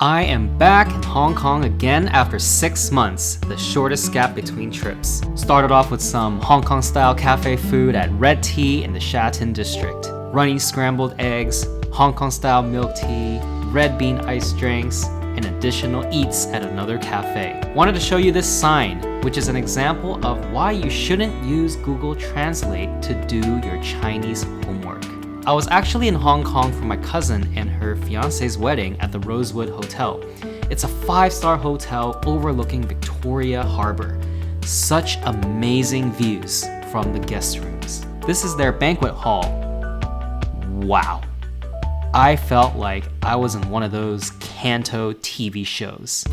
I am back in Hong Kong again after 6 months, the shortest gap between trips. Started off with some Hong Kong style cafe food at Red Tea in the Sha Tin district. Runny scrambled eggs, Hong Kong style milk tea, red bean iced drinks, and additional eats at another cafe. Wanted to show you this sign, which is an example of why you shouldn't use Google Translate to do your Chinese homework. I was actually in Hong Kong for my cousin and her fiance's wedding at the Rosewood Hotel. It's a 5-star hotel overlooking Victoria Harbour. Such amazing views from the guest rooms. This is their banquet hall. Wow. I felt like I was in one of those Canto TV shows.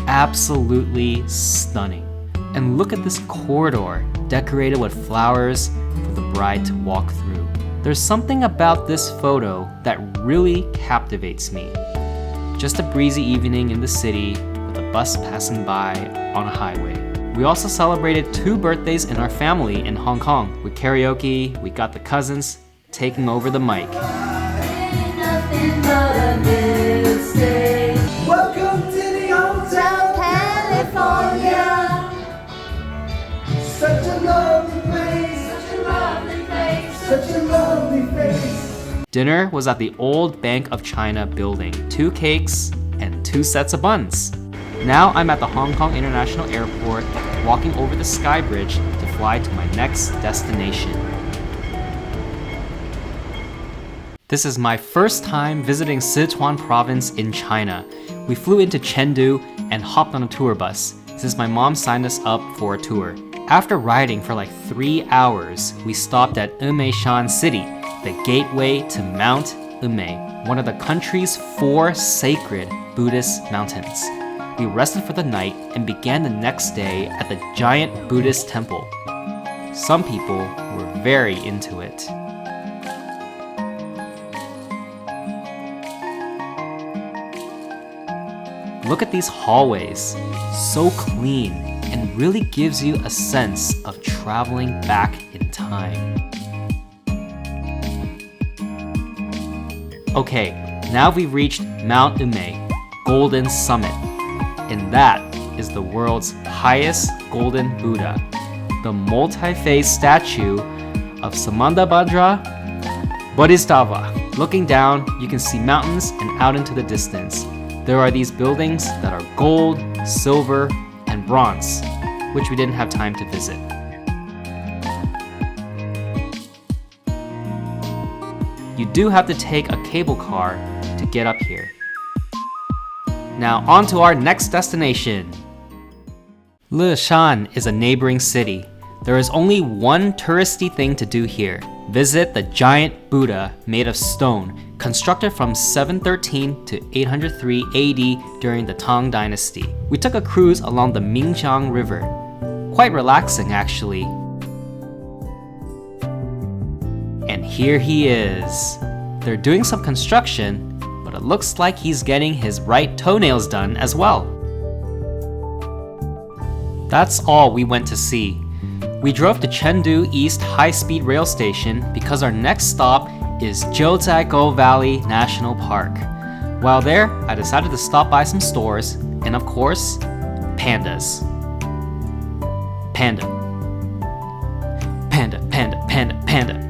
Absolutely stunning. And look at this corridor decorated with flowers for the bride to walk through. There's something about this photo that really captivates me. Just a breezy evening in the city with a bus passing by on a highway. We also celebrated 2 birthdays in our family in Hong Kong. With karaoke, we got the cousins taking over the mic. Welcome to the Hotel California. Such a lovely place, such a lovely place, such a lovely place. Dinner was at the Old Bank of China building. 2 cakes and 2 sets of buns. Now I'm at the Hong Kong International Airport, walking over the Sky Bridge to fly to my next destination. This is my first time visiting Sichuan province in China. We flew into Chengdu and hopped on a tour bus, since my mom signed us up for a tour. After riding for like 3 hours, we stopped at Emei City, the gateway to Mount Emei, one of the country's 4 sacred Buddhist mountains. We rested for the night and began the next day at the giant Buddhist temple. Some people were very into it. Look at these hallways, so clean, and really gives you a sense of traveling back in time. Okay, now we've reached Mount Emei, Golden Summit, and that is the world's highest golden Buddha, the multi-faced statue of Samandabhadra Bodhisattva. Looking down, you can see mountains and out into the distance. There are these buildings that are gold, silver, and bronze, which we didn't have time to visit. You do have to take a cable car to get up here. Now on to our next destination. Leshan is a neighboring city. There is only one touristy thing to do here. Visit the giant Buddha made of stone, constructed from 713 to 803 AD during the Tang Dynasty. We took a cruise along the Mingjiang River. Quite relaxing, actually. And here he is. They're doing some construction, but it looks like he's getting his right toenails done as well. That's all we went to see. We drove to Chengdu East High-Speed Rail Station because our next stop is Jiuzhaigou Valley National Park. While there, I decided to stop by some stores and, of course, pandas. Panda. Panda, panda, panda, panda.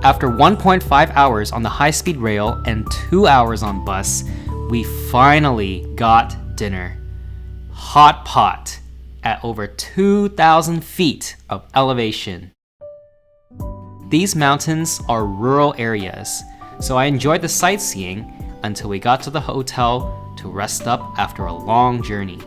After 1.5 hours on the high-speed rail and 2 hours on bus, we finally got dinner. Hot pot at over 2,000 feet of elevation. These mountains are rural areas, so I enjoyed the sightseeing until we got to the hotel to rest up after a long journey.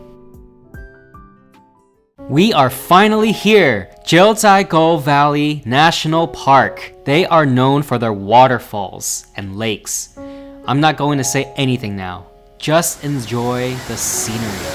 We are finally here, Jiuzhaigou Valley National Park. They are known for their waterfalls and lakes. I'm not going to say anything now. Just enjoy the scenery.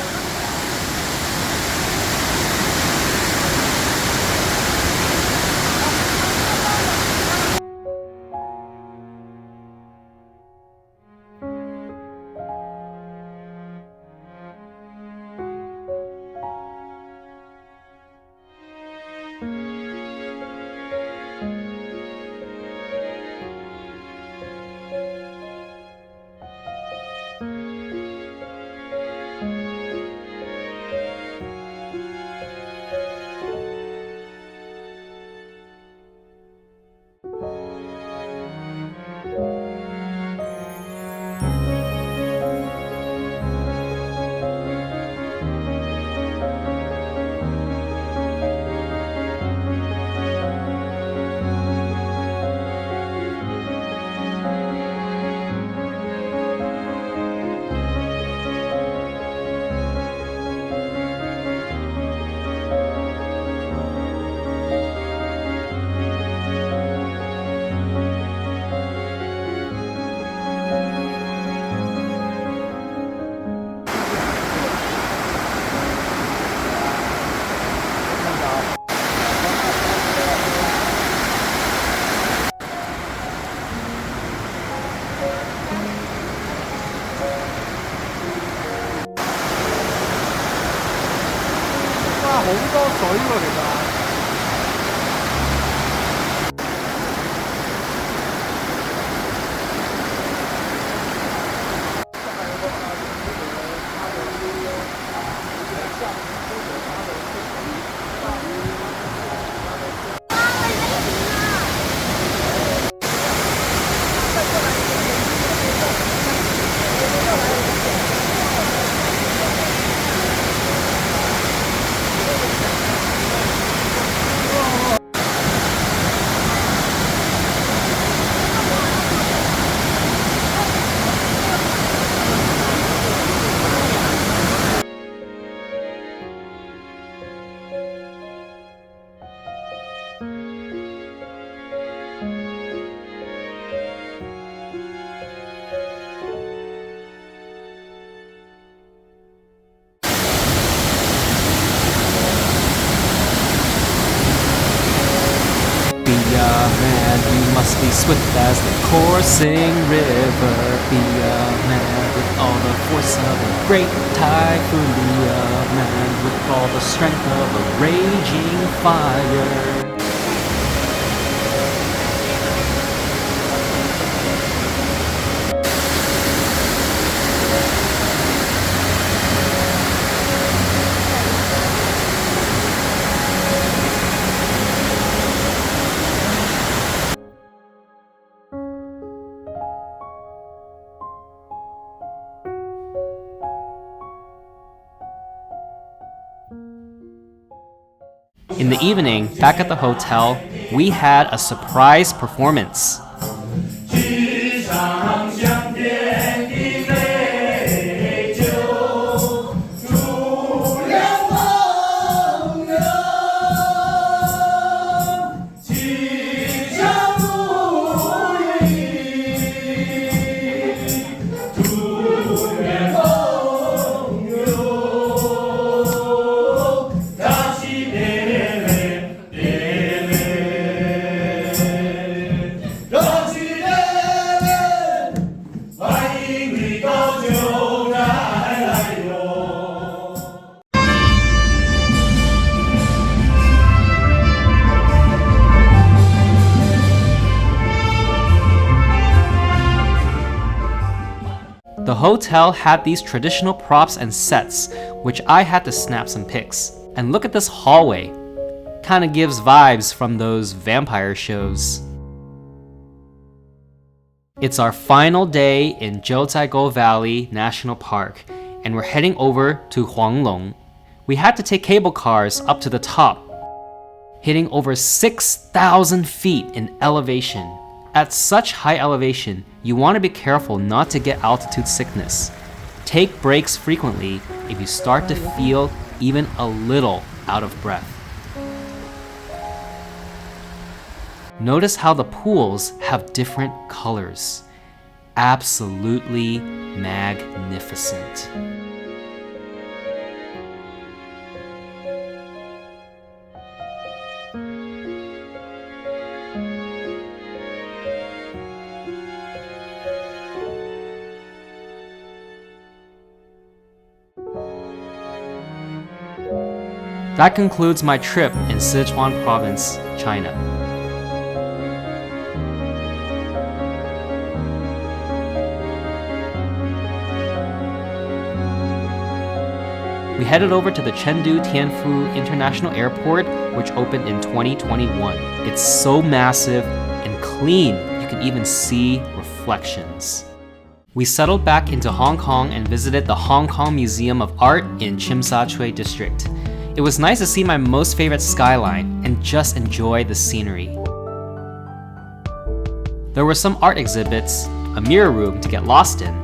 一个给他。Man, you must be swift as the coursing river. Be a man with all the force of a great typhoon. Be a man with all the strength of a raging fire. In the evening, back at the hotel, we had a surprise performance. The hotel had these traditional props and sets, which I had to snap some pics. And look at this hallway. Kinda gives vibes from those vampire shows. It's our final day in Jiuzhaigou Valley National Park, and we're heading over to Huanglong. We had to take cable cars up to the top, hitting over 6,000 feet in elevation. At such high elevation, you want to be careful not to get altitude sickness. Take breaks frequently if you start to feel even a little out of breath. Notice how the pools have different colors. Absolutely magnificent. That concludes my trip in Sichuan province, China. We headed over to the Chengdu Tianfu International Airport, which opened in 2021. It's so massive and clean, you can even see reflections. We settled back into Hong Kong and visited the Hong Kong Museum of Art in Tsim Sha Tsui district. It was nice to see my most favorite skyline and just enjoy the scenery. There were some art exhibits, a mirror room to get lost in,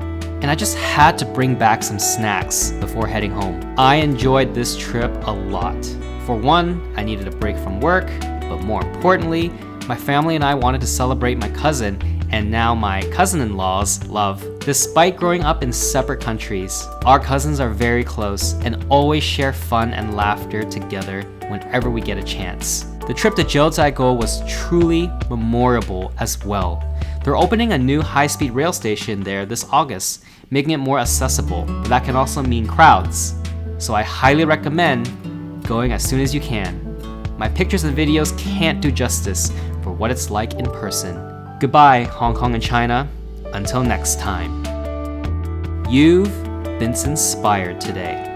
and I just had to bring back some snacks before heading home. I enjoyed this trip a lot. For one, I needed a break from work, but more importantly, my family and I wanted to celebrate my cousin and now my cousin-in-law's love. Despite growing up in separate countries, our cousins are very close and always share fun and laughter together whenever we get a chance. The trip to Jiuzhaigou was truly memorable as well. They're opening a new high-speed rail station there this August, making it more accessible, but that can also mean crowds. So I highly recommend going as soon as you can. My pictures and videos can't do justice for what it's like in person. Goodbye, Hong Kong and China. Until next time. You've been inspired today.